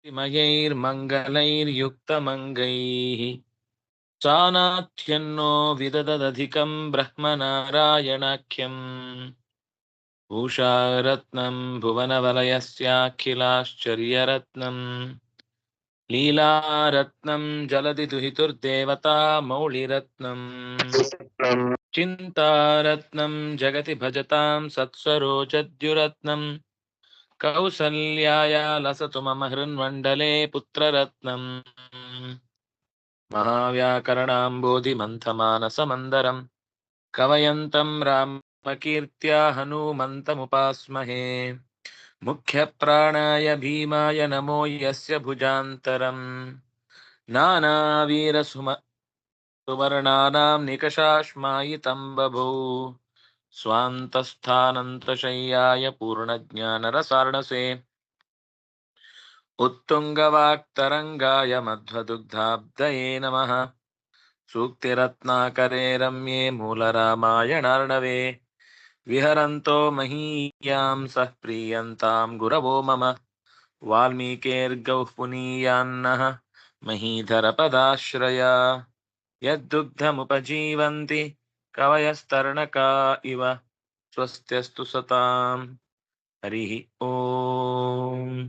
मयैर्मङ्गलैर्युक्तमङ्गैः चानाथ्यन्नो विदददधिकं ब्रह्मनारायणाख्यम् भूषारत्नं भुवनवलयस्याखिलाश्चर्यरत्नम् लीलारत्नं जलधि दुहितुर्देवता मौलिरत्नम् चिन्तारत्नं जगति भजतां सत्स्वरोचद्युरत्नम् कौसल्याया लसतु मम हृन्मण्डले पुत्ररत्नम् महाव्याकरणाम्बोधिमन्थमानसमन्दरम् कवयन्तं रामकीर्त्या हनूमन्तमुपास्महे मुख्यप्राणाय भीमाय नमो यस्य भुजान्तरम् नानावीरसुवर्णानां निकषाश्मायितं बभौ स्वान्तस्थानन्तशय्याय पूर्णज्ञानरसार्णसे उत्तुङ्गवाक्तरङ्गाय मध्वदुग्धाब्दये नमः सूक्तिरत्नाकरे रम्ये मूलरामायणार्णवे विहरन्तो महीयां सः प्रीयन्तां गुरवो मम वाल्मीकेर्गौः पुनीयान्नः महीधरपदाश्रया यद्दुग्धमुपजीवन्ति कवयस्तरणका इव स्वस्त्यस्तु सताम् हरिः ओम्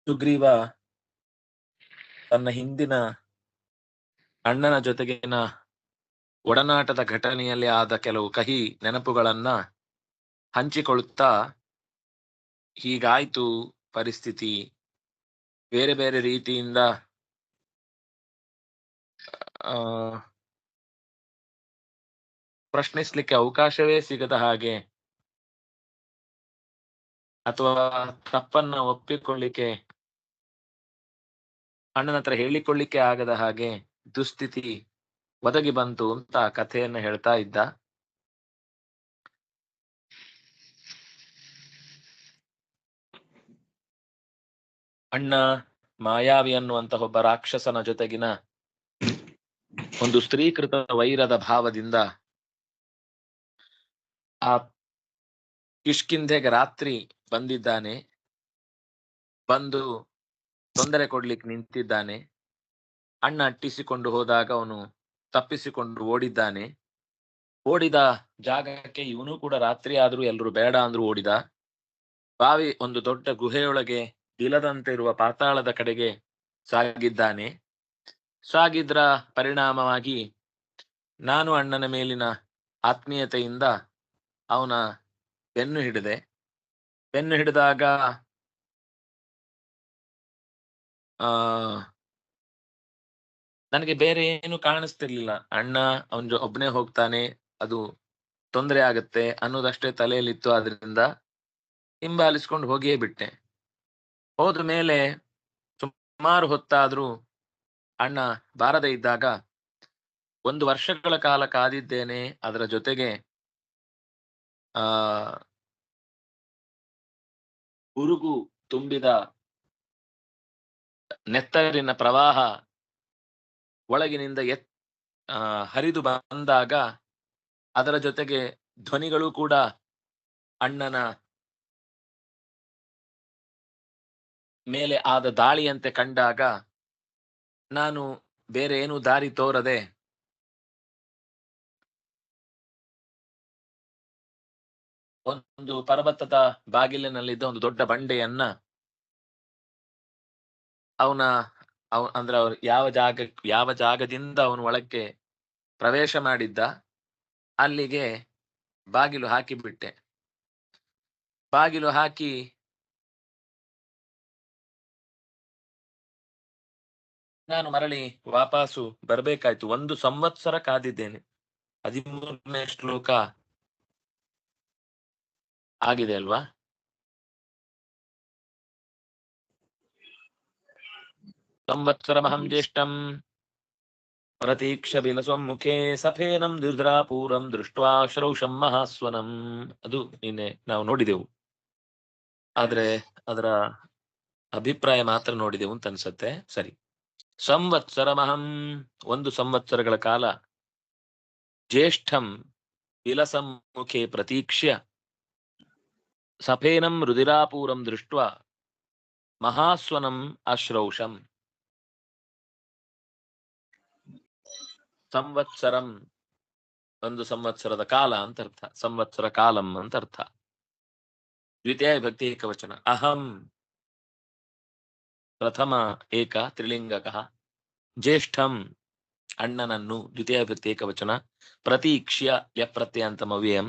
ಸುಗ್ರೀವ ತನ್ನ ಹಿಂದಿನ ಅಣ್ಣನ ಜೊತೆಗಿನ ಒಡನಾಟದ ಘಟನೆಯಲ್ಲಿ ಆದ ಕೆಲವು ಕಹಿ ನೆನಪುಗಳನ್ನ ಹಂಚಿಕೊಳ್ಳುತ್ತಾ ಹೀಗಾಯ್ತು ಪರಿಸ್ಥಿತಿ, ಬೇರೆ ಬೇರೆ ರೀತಿಯಿಂದ ಪ್ರಶ್ನಿಸ್ಲಿಕ್ಕೆ ಅವಕಾಶವೇ ಸಿಗದ ಹಾಗೆ ಅಥವಾ ತಪ್ಪನ್ನ ಒಪ್ಪಿಕೊಳ್ಳಿಕ್ಕೆ ಅಣ್ಣನ ಹತ್ರ ಹೇಳಿಕೊಳ್ಳಿಕ್ಕೆ ಆಗದ ಹಾಗೆ ದುಸ್ಥಿತಿ ಒದಗಿ ಬಂತು ಅಂತ ಕಥೆಯನ್ನ ಹೇಳ್ತಾ ಇದ್ದ. ಅಣ್ಣ ಮಾಯಾವಿ ಅನ್ನುವಂತಹ ಒಬ್ಬ ರಾಕ್ಷಸನ ಜೊತೆಗಿನ ಒಂದು ಸ್ತ್ರೀಕೃತ ವೈರದ ಭಾವದಿಂದ ಆ ಕಿಷ್ಕಿಂಧೆಗೆ ರಾತ್ರಿ ಬಂದಿದ್ದಾನೆ, ಬಂದು ತೊಂದರೆ ಕೊಡ್ಲಿಕ್ಕೆ ನಿಂತಿದ್ದಾನೆ. ಅಣ್ಣ ಅಟ್ಟಿಸಿಕೊಂಡು ಹೋದಾಗ ಅವನು ತಪ್ಪಿಸಿಕೊಂಡು ಓಡಿದ್ದಾನೆ. ಓಡಿದ ಜಾಗಕ್ಕೆ ಇವನು ಕೂಡ ರಾತ್ರಿ ಆದ್ರೂ ಎಲ್ರು ಬೇಡ ಅಂದ್ರು ಓಡಿದ. ಬಾವಿ ಒಂದು ದೊಡ್ಡ ಗುಹೆಯೊಳಗೆ ಇಲ್ಲದಂತೆ ಇರುವ ಪಾತಾಳದ ಕಡೆಗೆ ಸಾಗಿದ್ದಾನೆ. ಸಾಗಿದ್ರ ಪರಿಣಾಮವಾಗಿ ನಾನು ಅಣ್ಣನ ಮೇಲಿನ ಆತ್ಮೀಯತೆಯಿಂದ ಅವನ ಬೆನ್ನು ಹಿಡಿದೆ. ಬೆನ್ನು ಹಿಡಿದಾಗ ನನಗೆ ಬೇರೆ ಏನು ಕಾಣಿಸ್ತಿರ್ಲಿಲ್ಲ. ಅಣ್ಣ ಅವನ್ ಒಬ್ಬನೇ ಹೋಗ್ತಾನೆ, ಅದು ತೊಂದರೆ ಆಗತ್ತೆ ಅನ್ನೋದಷ್ಟೇ ತಲೆಯಲ್ಲಿತ್ತು. ಆದ್ರಿಂದ ಹಿಂಬಾಲಿಸ್ಕೊಂಡು ಹೋಗಿಯೇ ಬಿಟ್ಟೆ. ಹೋದ ಮೇಲೆ ಸುಮಾರು ಹೊತ್ತಾದ್ರೂ ಅಣ್ಣ ಬಾರದೇ ಇದ್ದಾಗ 1 ವರ್ಷಗಳ ಕಾಲ ಕಾದಿದ್ದೇನೆ. ಅದರ ಜೊತೆಗೆ ಉರುಗು ತುಂಬಿದ ನೆತ್ತರಿನ ಪ್ರವಾಹ ಒಳಗಿನಿಂದ ಹರಿದು ಬಂದಾಗ ಅದರ ಜೊತೆಗೆ ಧ್ವನಿಗಳು ಕೂಡ ಅಣ್ಣನ ಮೇಲೆ ಆದ ದಾಳಿಯಂತೆ ಕಂಡಾಗ ನಾನು ಬೇರೆ ಏನು ದಾರಿ ತೋರದೆ ಒಂದು ಪರ್ವತದ ಬಾಗಿಲಿನಲ್ಲಿದ್ದ ಒಂದು ದೊಡ್ಡ ಬಂಡೆಯನ್ನ ಅಂದ್ರೆ ಅವ್ರು ಯಾವ ಜಾಗದಿಂದ ಅವನು ಒಳಕ್ಕೆ ಪ್ರವೇಶ ಮಾಡಿದ್ದ ಅಲ್ಲಿಗೆ ಬಾಗಿಲು ಹಾಕಿಬಿಟ್ಟೆ. ಬಾಗಿಲು ಹಾಕಿ ನಾನು ಮರಳಿ ವಾಪಸ್ಸು ಬರ್ಬೇಕಾಯ್ತು. 1 ಸಂವತ್ಸರ ಕಾದಿದ್ದೇನೆ. 13ನೇ ಶ್ಲೋಕ ಆಗಿದೆ ಅಲ್ವಾ? ಸಂವತ್ಸರಮಹಂ ಜ್ಯೇಷ್ಠಂ ಪ್ರತೀಕ್ಷ ಬಿಲಸ್ವಂ ಮುಖೇ ಸಫೇನಂ ದುರ್ಧರಾಪೂರಂ ದೃಷ್ಟ್ವಾ ಶ್ರೌಷಂ ಮಹಾಸ್ವನಂ. ಅದು ನಿನ್ನೆ ನಾವು ನೋಡಿದೆವು, ಆದ್ರೆ ಅದರ ಅಭಿಪ್ರಾಯ ಮಾತ್ರ ನೋಡಿದೆವು ಅಂತ ಅನ್ಸತ್ತೆ. ಸರಿ, ಸಂವತ್ಸರಮಹಂ 1 ಸಂವತ್ಸರಗಳ ಕಾಲ, ಜ್ಯೇಷ್ಠಂ विलसम्मुखे प्रतीक्ष्य सफेनं रुधिरापूरं दृष्ट्वा महास्वनम् अश्रौषम् ಸಂವತ್ಸರಂ ಒಂದು ಸಂವತ್ಸರದ ಕಾಲ ಅಂತ ಅರ್ಥ, ಸಂವತ್ಸರ ಕಾಲಂ ಅಂತ ಅರ್ಥ. ದ್ವಿತೀಯ ವಿಭಕ್ತಿ ಏಕವಚನ. ಅಹಂ ಪ್ರಥಮ ಏಕ ತ್ರಿಲಿಂಗಕಃ, ಜ್ಯೇಷ್ಠಂ ಅಣ್ಣನನ್ನು ದ್ವಿತೀಯ ವಿಭಕ್ತಿ ಏಕವಚನ, ಪ್ರತೀಕ್ಷ್ಯ ಲ್ಯಪ್ರತ್ಯಂತಂ ಅವ್ಯಯಂ,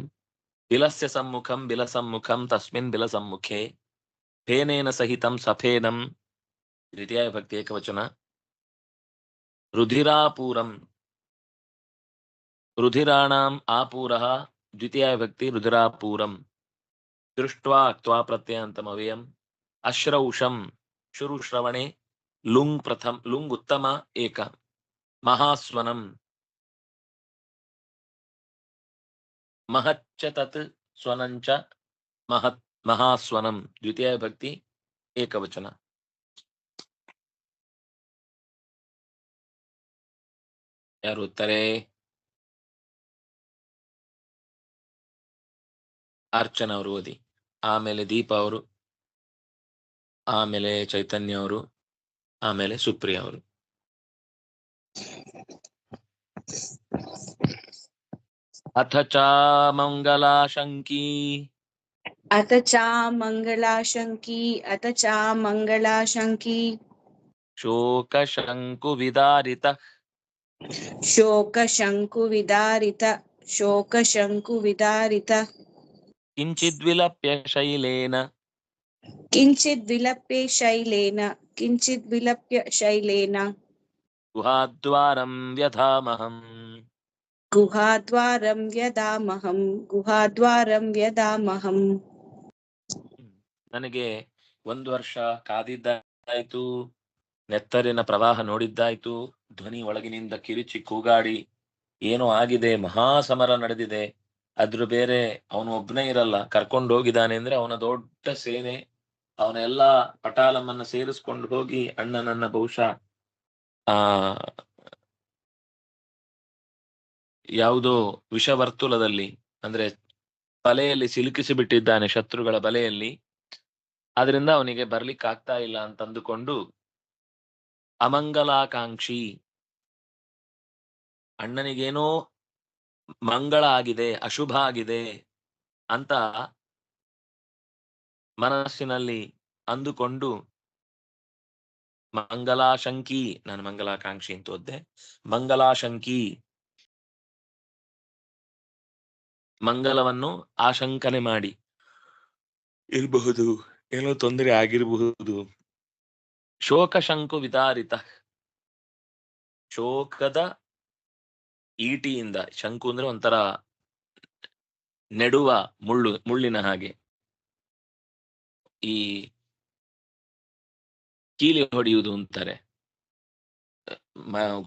ಬಿಲಸ್ಯ ಸಮ್ಮುಖಂ ಬಿಲಸಮ್ಮುಖಂ ತಸ್ಮಿನ್ ಬಿಲಸಮ್ಮುಖೆ, ಫೇನೇನ ಸಹಿತಂ ಸಫೇನಂ ದ್ವಿತೀಯ ವಿಭಕ್ತಿ ಏಕವಚನ, ರುಧಿರಾಪೂರಂ रुधिराणाम् आपूरः द्वितीया विभक्ति रुधिरापूरम्, दृष्ट्वा क्त्वा प्रत्ययान्तमव्ययम्, अश्रौषम् शुरुश्रवणे लुङ् प्रथम लुङ् उत्तम एक, महास्वनम् महच्च तत् स्वनञ्च महत् महास्वनम् द्वितीया विभक्ति एकवचन. ಯಾರು ಉತ್ತಾರೆ? ಅರ್ಚನಾ ಅವರು ಓದಿ, ಆಮೇಲೆ ದೀಪಾ ಅವರು, ಆಮೇಲೆ ಚೈತನ್ಯ ಅವರು, ಆಮೇಲೆ ಸುಪ್ರಿಯಾ ಅವರು. ಅಥ ಚ ಮಂಗಲಾಶಂಕಿ अथ चा मंगलाशंकी अथ चा मंगलाशंकी शोकशंकुविदारित शोकशंकुविदारित शोकशंकुविदारित किंचिद्विलप्य शैलेन किंचिद्विलप्य शैलेन गुहाद्वारं व्यधामहम् गुहाद्वारं व्यदामहम्. ನನಗೆ ಒಂದು ವರ್ಷ ಕಾದಿದ್ದಾಯ್ತು, ನೆತ್ತರಿನ ಪ್ರವಾಹ ನೋಡಿದ್ದಾಯ್ತು, ಧ್ವನಿ ಒಳಗಿನಿಂದ ಕಿರಿಚಿ ಕೂಗಾಡಿ ಏನೋ ಆಗಿದೆ, ಮಹಾಸಮರ ನಡೆದಿದೆ. ಅದ್ರ ಬೇರೆ ಅವನು ಒಬ್ಬನೇ ಇರಲ್ಲ, ಕರ್ಕೊಂಡು ಹೋಗಿದ್ದಾನೆ ಅಂದ್ರೆ ಅವನ ದೊಡ್ಡ ಸೇನೆ, ಅವನ ಎಲ್ಲಾ ಪಟಾಲಮನ್ನ ಸೇರಿಸ್ಕೊಂಡು ಹೋಗಿ ಅಣ್ಣನನ್ನ ಬಹುಶಃ ಯಾವುದೋ ವಿಷವರ್ತುಲದಲ್ಲಿ ಅಂದ್ರೆ ಬಲೆಯಲ್ಲಿ ಸಿಲುಕಿಸಿ ಬಿಟ್ಟಿದ್ದಾನೆ, ಶತ್ರುಗಳ ಬಲೆಯಲ್ಲಿ. ಆದ್ರಿಂದ ಅವನಿಗೆ ಬರ್ಲಿಕ್ಕೆ ಆಗ್ತಾ ಇಲ್ಲ ಅಂತಂದುಕೊಂಡು ಅಮಂಗಲಾಕಾಂಕ್ಷಿ, ಅಣ್ಣನಿಗೇನೋ ಮಂಗಳ ಆಗಿದೆ, ಅಶುಭ ಆಗಿದೆ ಅಂತ ಮನಸ್ಸಿನಲ್ಲಿ ಅಂದುಕೊಂಡು ಮಂಗಲಾಶಂಕಿ, ನಾನು ಮಂಗಲಾಕಾಂಕ್ಷಿ ಅಂತ ಓದ್ದೆ, ಮಂಗಲಾಶಂಕಿ ಮಂಗಲವನ್ನು ಆಶಂಕನೆ ಮಾಡಿ ಇರಬಹುದು, ಏನೋ ತೊಂದರೆ ಆಗಿರಬಹುದು. ಶೋಕಶಂಕು ವಿದಾರಿತ, ಶೋಕದ ಈಟಿಯಿಂದ, ಶಂಕು ಅಂದ್ರೆ ಒಂಥರ ನೆಡುವ ಮುಳ್ಳಿನ ಹಾಗೆ, ಈ ಕೀಲಿ ಹೊಡೆಯುವುದು ಅಂತಾರೆ.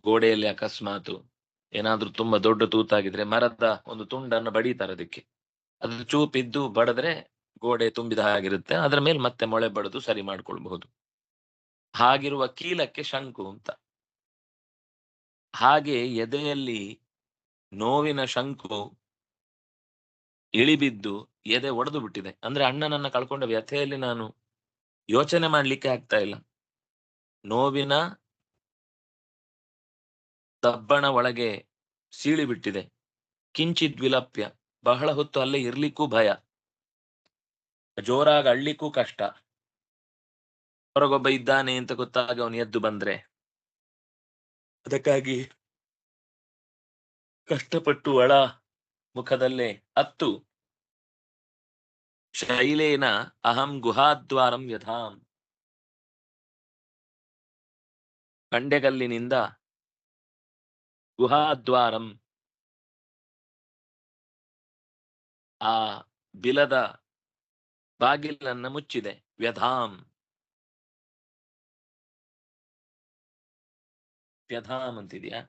ಗೋಡೆಯಲ್ಲಿ ಅಕಸ್ಮಾತ್ ಏನಾದ್ರೂ ತುಂಬಾ ದೊಡ್ಡ ತೂತಾಗಿದ್ರೆ ಮರದ ಒಂದು ತುಂಡನ್ನು ಬಡೀತಾರೆ, ಅದಕ್ಕೆ ಅದು ಚೂಪಿದ್ದು ಬಡದ್ರೆ ಗೋಡೆ ತುಂಬಿದ ಹಾಗಿರುತ್ತೆ, ಅದರ ಮೇಲೆ ಮತ್ತೆ ಮೊಳೆ ಬಡದು ಸರಿ ಮಾಡ್ಕೊಳ್ಬಹುದು. ಹಾಗಿರುವ ಕೀಲಕ್ಕೆ ಶಂಕು ಅಂತ. ಹಾಗೆ ಎದೆಯಲ್ಲಿ ನೋವಿನ ಶಂಕು ಇಳಿಬಿದ್ದು ಎದೆ ಒಡೆದು ಬಿಟ್ಟಿದೆ. ಅಂದ್ರೆ ಅಣ್ಣನನ್ನ ಕಳ್ಕೊಂಡ ವ್ಯಥೆಯಲ್ಲಿ ನಾನು ಯೋಚನೆ ಮಾಡ್ಲಿಕ್ಕೆ ಆಗ್ತಾ ಇಲ್ಲ. ನೋವಿನ ದಬ್ಬಣ ಒಳಗೆ ಸೀಳಿ ಬಿಟ್ಟಿದೆ. ಕಿಂಚಿತ್ ವಿಲಪ್ಯ, ಬಹಳ ಹೊತ್ತು ಅಲ್ಲೇ ಇರ್ಲಿಕ್ಕೂ ಭಯ, ಜೋರಾಗಿ ಅಳ್ಲಿಕ್ಕೂ ಕಷ್ಟ. ಹೊರಗೊಬ್ಬ ಇದ್ದಾನೆ ಅಂತ ಗೊತ್ತಾಗ ಅವನು ಎದ್ದು ಬಂದ್ರೆ, ಅದಕ್ಕಾಗಿ ಕಷ್ಟಪಟ್ಟು ಒಳ ಮುಖದಲ್ಲೇ ಅತ್ತು ಶೈಲೇನ ಅಹಂ ಗುಹಾದ್ವಾರಂ ವ್ಯಧಾಂ, ಕಂಡೆಗಲ್ಲಿನಿಂದ ಗುಹಾದ್ವಾರಂ ಆ ಬಿಲದ ಬಾಗಿಲನ್ನ ಮುಚ್ಚಿದೆ. ವ್ಯಧಾಂ, ವ್ಯಧಾಂ ಅಂತಿದ್ಯಾ?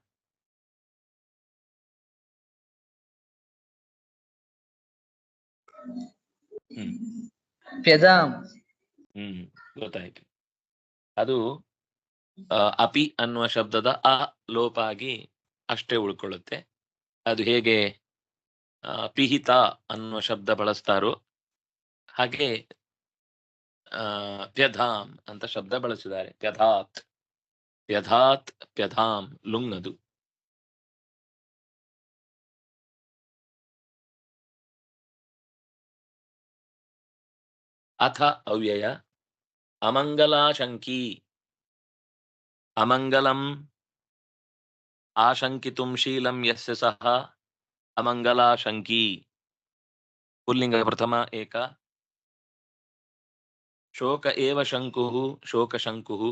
ಗೊತ್ತಾಯ್ತು. ಅದು ಅಪಿ ಅನ್ನುವ ಶಬ್ದದ ಅ ಲೋಪ ಆಗಿ ಅಷ್ಟೇ ಉಳ್ಕೊಳ್ಳುತ್ತೆ. ಅದು ಹೇಗೆ ಪಿಹಿತ ಅನ್ನುವ ಶಬ್ದ ಬಳಸ್ತಾರೋ ಹಾಗೆ ಪ್ಯಧಾಮ್ ಅಂತ ಶಬ್ದ ಬಳಸಿದ್ದಾರೆ. ಪ್ಯಧಾತ್ ಪ್ಯಧಾತ್ ಪ್ಯಧಾಮ್ ಲುಂಗ್ ಅದು. ಅಥ ಅವ್ಯಯ ಅಮಂಗಲಾಶಂಕಿ ಅಮಂಗಲಂ ಆಶಂಕಿತುಂ ಶೀಲಂ ಯಸ್ಯ ಸಹ ಅಮಂಗಲಾಶಂಕಿ. ಪುಲ್ಲಿಂಗ ಪ್ರಥಮ ಏಕ. ಶೋಕ ಏವ ಶಂಕುಃ ಶೋಕಶಂಕುಃ.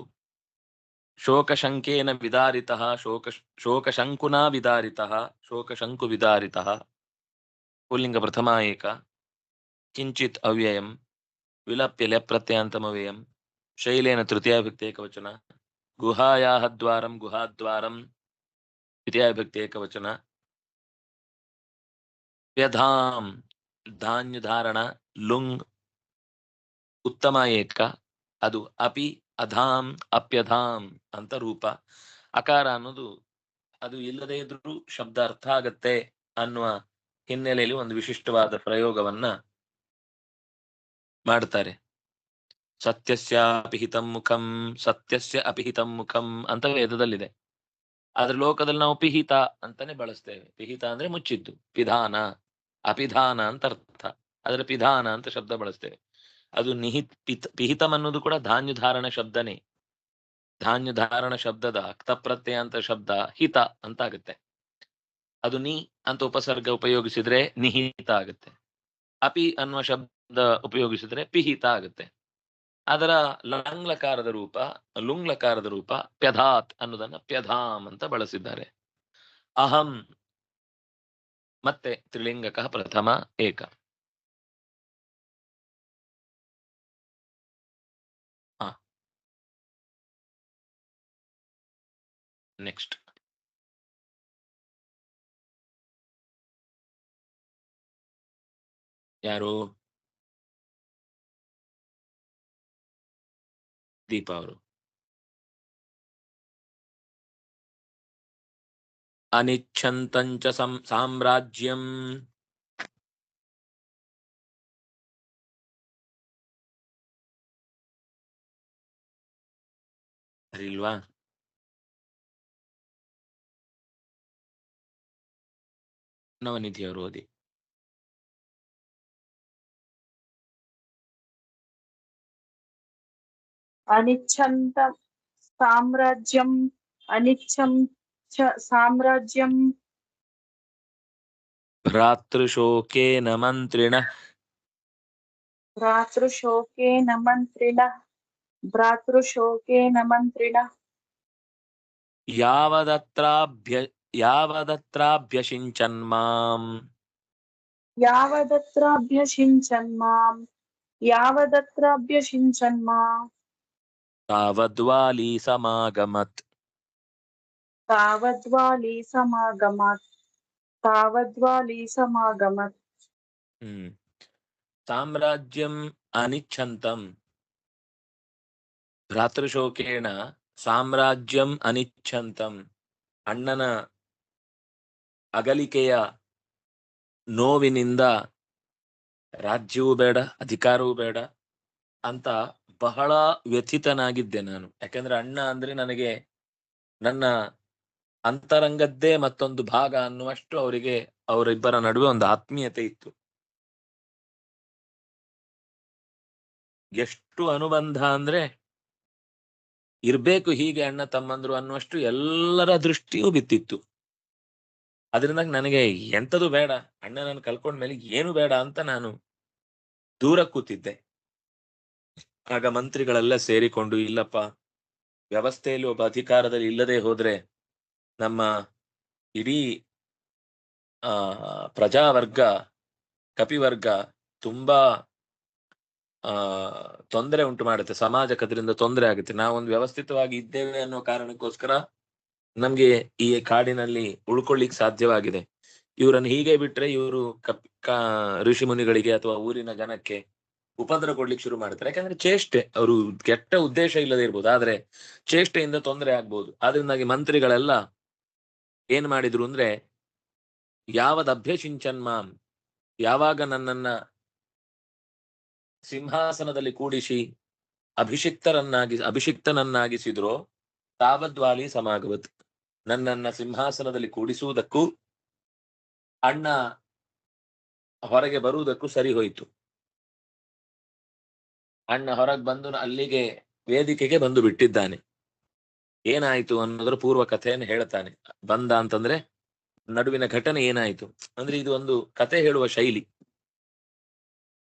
ಶೋಕಶಂಕೇನ ವಿದಾರಿತಃ ಶೋಕಶಂಕುನಾ ವಿದಾರಿತಃ ಶೋಕಶಂಕು ವಿದಾರಿತಃ. ಪುಲ್ಲಿಂಗ ಪ್ರಥಮ ಏಕ. ಕಿಂಚಿತ್ ಅವ್ಯಯಂ ವಿಲಪ್ಯ ಲೆಪ್ರತ್ಯಂತಮವ್ಯಯಂ ಶೈಲೇನ ತೃತೀಯ ವಿಭಕ್ತಿ ಏಕವಚನ. ಗುಹಾಯಾಹ ದ್ವಾರಂ ಗುಹಾದ್ವಾರಂ ದ್ವಿತೀಯ ವಿಭಕ್ತಿ ಏಕವಚನ. ವ್ಯಧಾಂ ಧಾನ್ಯಧಾರಣ ಲುಂಗ್ ಉತ್ತಮ ಏಕ. ಅದು ಅಪಿ ಅಧಾಂ ಅಪ್ಯಧಾಂ ಅಂತ ರೂಪ. ಅಕಾರ ಅನ್ನೋದು ಅದು ಇಲ್ಲದೇ ಇದ್ರೂ ಶಬ್ದ ಅರ್ಥ ಆಗತ್ತೆ ಅನ್ನುವ ಹಿನ್ನೆಲೆಯಲ್ಲಿ ಒಂದು ವಿಶಿಷ್ಟವಾದ ಪ್ರಯೋಗವನ್ನ ಮಾಡ್ತಾರೆ. ಸತ್ಯಸ್ಯ ಅಪಿಹಿತಂ ಮುಖಂ ಸತ್ಯಸ್ಯ ಅಪಿಹಿತಂ ಮುಖಂ ಅಂತ ವೇದದಲ್ಲಿದೆ. ಆದ್ರೆ ಲೋಕದಲ್ಲಿ ನಾವು ಪಿಹಿತ ಅಂತಾನೆ ಬಳಸ್ತೇವೆ. ಪಿಹಿತ ಅಂದ್ರೆ ಮುಚ್ಚಿದ್ದು, ಪಿಧಾನ ಅಪಿಧಾನ ಅಂತ ಅರ್ಥ. ಆದ್ರೆ ಪಿಧಾನ ಅಂತ ಶಬ್ದ ಬಳಸ್ತೇವೆ. ಅದು ಪಿಹಿತಂ ಅನ್ನೋದು ಕೂಡ ಧಾನ್ಯಧಾರಣ ಶಬ್ದನೇ. ಧಾನ್ಯಧಾರಣ ಶಬ್ದದ ಅಕ್ತಪ್ರತ್ಯಯ ಅಂತ ಶಬ್ದ ಹಿತ ಅಂತ ಆಗುತ್ತೆ. ಅದು ನೀ ಅಂತ ಉಪಸರ್ಗ ಉಪಯೋಗಿಸಿದ್ರೆ ನಿಹಿತ ಆಗುತ್ತೆ. ಅಪಿ ಅನ್ನುವ ಶಬ್ದ ಉಪಯೋಗಿಸಿದ್ರೆ ಪಿಹಿತ ಆಗುತ್ತೆ. ಅದರ ಲಂಗ್ಲಕಾರದ ರೂಪ ಲುಂಗ್ಲಕಾರದ ರೂಪ ಪ್ಯಧಾತ್ ಅನ್ನೋದನ್ನ ಪ್ಯಧಾಮ್ ಅಂತ ಬಳಸಿದ್ದಾರೆ. ಅಹಂ ಮತ್ತೆ ತ್ರಿಲಿಂಗಕ ಪ್ರಥಮ ಏಕ. ನೆಕ್ಸ್ಟ್ ಯಾರು? ದೀಪಾ ಅವರು. ಅನಿಚ್ಛಂತಂಚ ಸಾಮ್ರಾಜ್ಯಂ ಅರಿಲ್ವಾ? ನವನಿಧಿ ಅವರು ಓದಿ. ಅನಿಚ್ಛಂತ ಸಾಮ್ರಾಜ್ಯಂ ಅನಿಚ್ಛಂ ಚ ಸಾಮ್ರಾಜ್ಯಂ ಭ್ರಾತೃಶೋಕೇನ ಮಂತ್ರಿಣಃ ಭ್ರಾತೃಶೋಕೇನ ಮಂತ್ರಿಣಃ ಭ್ರಾತೃಶೋಕೇನ ಮಂತ್ರಿಣಃ ಯಾವದತ್ರಾಭ್ಯಸಿಂಚನ್ಮಾಂ ಯಾವದತ್ರಾಭ್ಯಸಿಂಚನ್ಮಾಂ ಯಾವದತ್ರಾಭ್ಯಸಿಂಚನ್ಮಾಂ ತಾವದ್ವಾಲಿ ಸಮಾಗಮತ್ ತಾವದ್ವಾಲಿ ಸಮಾಗಮತ್ ತಾವದ್ವಾಲಿ ಸಮಾಗಮತ್. ಸಾಮ್ರಾಜ್ಯಂ ಅನಿಚ್ಛಂತಂ ಭ್ರಾತೃಶೋಕೇಣ ಸಾಮ್ರಾಜ್ಯಂ ಅನಿಚ್ಛಂತಂ. ಅಣ್ಣನ ಅಗಲಿಕೆಯ ನೋವಿನಿಂದ ರಾಜ್ಯವೂ ಬೇಡ ಅಧಿಕಾರವೂ ಬೇಡ ಅಂತ ಬಹಳ ವ್ಯಥಿತನಾಗಿದ್ದೆ ನಾನು. ಯಾಕಂದ್ರೆ ಅಣ್ಣ ಅಂದ್ರೆ ನನಗೆ ನನ್ನ ಅಂತರಂಗದ್ದೇ ಮತ್ತೊಂದು ಭಾಗ ಅನ್ನುವಷ್ಟು ಅವರಿಗೆ ಅವರಿಬ್ಬರ ನಡುವೆ ಒಂದು ಆತ್ಮೀಯತೆ ಇತ್ತು. ಎಷ್ಟು ಅನುಬಂಧ ಅಂದ್ರೆ ಇರ್ಬೇಕು ಹೀಗೆ ಅಣ್ಣ ತಮ್ಮಂದ್ರು ಅನ್ನುವಷ್ಟು ಎಲ್ಲರ ದೃಷ್ಟಿಯೂ ಬಿತ್ತಿತ್ತು. ಅದರಿಂದ ನನಗೆ ಎಂಥದು ಬೇಡ, ಅಣ್ಣನನ್ನು ಕಳ್ಕೊಂಡ್ಮೇಲೆ ಏನು ಬೇಡ ಅಂತ ನಾನು ದೂರ ಕೂತಿದ್ದೆ. ಆಗ ಮಂತ್ರಿಗಳೆಲ್ಲ ಸೇರಿಕೊಂಡು, ಇಲ್ಲಪ್ಪ, ವ್ಯವಸ್ಥೆಯಲ್ಲಿ ಒಬ್ಬ ಅಧಿಕಾರದಲ್ಲಿ ಇಲ್ಲದೆ ಹೋದ್ರೆ ನಮ್ಮ ಇಡೀ ಪ್ರಜಾವರ್ಗ ಕಪಿವರ್ಗ ತುಂಬಾ ತೊಂದರೆ ಉಂಟು ಮಾಡುತ್ತೆ, ಸಮಾಜಕ್ಕೆ ಅದರಿಂದ ತೊಂದರೆ ಆಗುತ್ತೆ. ನಾವೊಂದು ವ್ಯವಸ್ಥಿತವಾಗಿ ಇದ್ದೇವೆ ಅನ್ನೋ ಕಾರಣಕ್ಕೋಸ್ಕರ ನಮ್ಗೆ ಈ ಕಾಡಿನಲ್ಲಿ ಉಳ್ಕೊಳ್ಳಿಕ್ ಸಾಧ್ಯವಾಗಿದೆ. ಇವರನ್ನು ಹೀಗೆ ಬಿಟ್ರೆ ಇವರು ಋಷಿ ಮುನಿಗಳಿಗೆ ಅಥವಾ ಊರಿನ ಜನಕ್ಕೆ ಉಪದ್ರ ಕೊಡ್ಲಿಕ್ಕೆ ಶುರು ಮಾಡ್ತಾರೆ. ಯಾಕಂದ್ರೆ ಚೇಷ್ಟೆ, ಅವರು ಕೆಟ್ಟ ಉದ್ದೇಶ ಇಲ್ಲದೆ ಇರ್ಬೋದು, ಆದ್ರೆ ಚೇಷ್ಟೆಯಿಂದ ತೊಂದರೆ ಆಗ್ಬೋದು. ಆದ್ರಿಂದಾಗಿ ಮಂತ್ರಿಗಳೆಲ್ಲ ಏನ್ ಮಾಡಿದ್ರು ಅಂದ್ರೆ ಯಾವದಭ್ಯಸಿಂಚನ್ ಮಾಂ, ಯಾವಾಗ ನನ್ನನ್ನ ಸಿಂಹಾಸನದಲ್ಲಿ ಕೂಡಿಸಿ ಅಭಿಷಿಕ್ತನನ್ನಾಗಿಸಿದ್ರೋ ತಾವದ್ವಾಲಿ ಸಮಾಗವತ್, ನನ್ನನ್ನ ಸಿಂಹಾಸನದಲ್ಲಿ ಕೂಡಿಸುವುದಕ್ಕೂ ಅಣ್ಣ ಹೊರಗೆ ಬರುವುದಕ್ಕೂ ಸರಿ ಹೋಯಿತು. ಅಣ್ಣ ಹೊರಗೆ ಬಂದು ಅಲ್ಲಿಗೆ ವೇದಿಕೆಗೆ ಬಂದು ಬಿಟ್ಟಿದ್ದಾನೆ. ಏನಾಯ್ತು ಅನ್ನೋದ್ರ ಪೂರ್ವ ಕಥೆಯನ್ನು ಹೇಳ್ತಾನೆ. ಬಂದ ಅಂತಂದ್ರೆ ನಡುವಿನ ಘಟನೆ ಏನಾಯ್ತು ಅಂದ್ರೆ ಇದು ಒಂದು ಕತೆ ಹೇಳುವ ಶೈಲಿ.